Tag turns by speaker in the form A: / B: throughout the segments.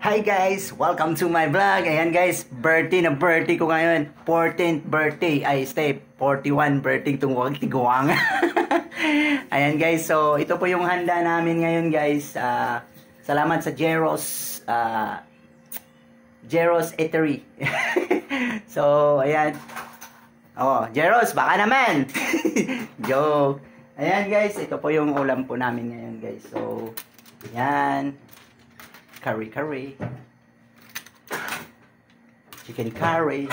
A: Hi guys! Welcome to my vlog. Ayan guys, birthday ko ngayon. 14th birthday. Ay, stay. 41 birthday itong wag tiguang. Ayan guys, so ito po yung handa namin ngayon guys. Salamat sa Jeros Eatery. So, ayan. Oh, Jeros, baka naman. Joke. Ayan guys, ito po yung ulam po namin ngayon guys. So, ayan. Curry. Chicken curry.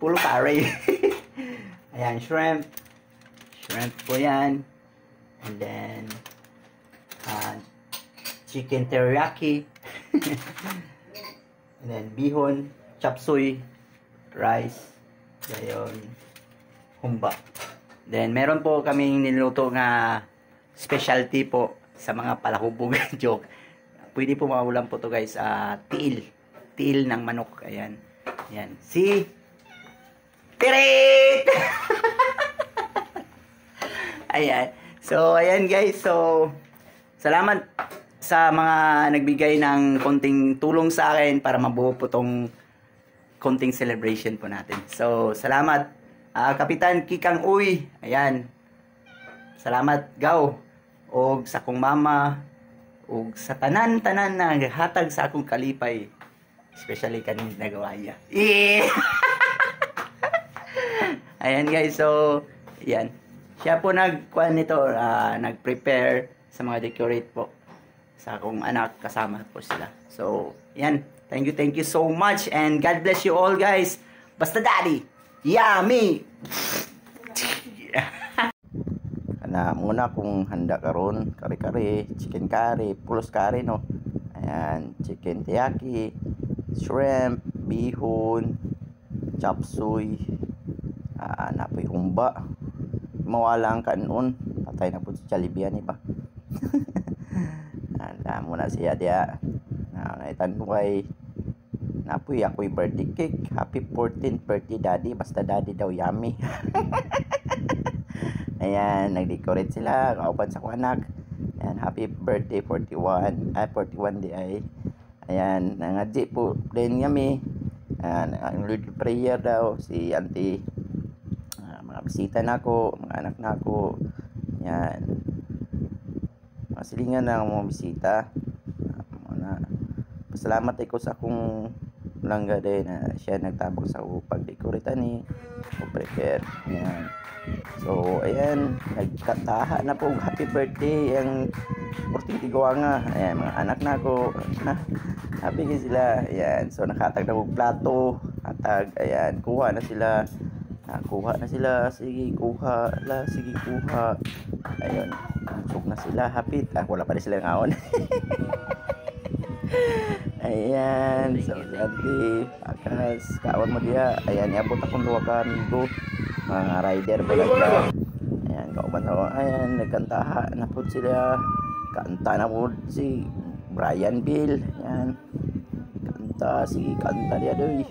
A: Pulo curry. Ayan, shrimp. Shrimp po yan. And then, chicken teriyaki. And then, bihon, chop suey, rice, gayon, humba. Then, meron po kaming niluto nga specialty po sa mga palahubog. Joke. Pwede po maulam po to guys, tiil ng manok. Ayan. Ayan. Si Tirit! Ayan. So, ayan guys. So, salamat sa mga nagbigay ng konting tulong sa akin para mabuo po tong konting celebration po natin. So, salamat Kapitan Kikang Uy. Ayan. Salamat Gaw. Og sa kong mama ug sa tanan-tanan na hatag sa akong kalipay, especially kaning nagawaya. Yeah! Ayan guys, so ayan. Siya po nagkuan nito, nag-prepare sa mga decorate po sa akong anak, kasama po sila. So, ayan. Thank you so much and God bless you all guys. Basta daddy. Yummy.
B: Na muna kung handa karon kare-kare, chicken curry, pulos curry no. Ayan, chicken teriyaki, shrimp, bihon, chop suey, napoy humba. Mawala ang kanon, patay na po sa Jollibee ni ba. Anda muna siya dia. Naitan ko kay napoy ako'y birthday cake. Happy 14th birthday daddy, basta daddy daw yummy. Ayan, nag-decorate sila, kauban sa anak. Ayan, happy birthday 41. 41 di ay. Ayan, nangadji po din kami. Ang little prayer daw si auntie. Mga bisita na ako, mga anak na ako. Ayan. Mga silingan na mga bisita. Pasalamat ako sa akong langga din na siya nagtabang sa pag-decorate ani o prepare. Ayan. So, ayan, nagkataha na po happy birthday ang Porting Tiguanga. Ayan, mga anak na ako. Happy ka sila. Ayan, so nakatag na kong plato. Atag, ayan, kuha na sila. Sige, kuha. Ayun, busog na sila. Happy. Wala pa rin sila ngaon. Ayan, so dati akas kaon mo diya. Ayan, iabot akong 2 ka amigo, mga rider pala sila. Ayan, kauban sa ayan, nagkantaha na po sila. Kanta na po si Brian Bill. Ayan, kanta diya doy.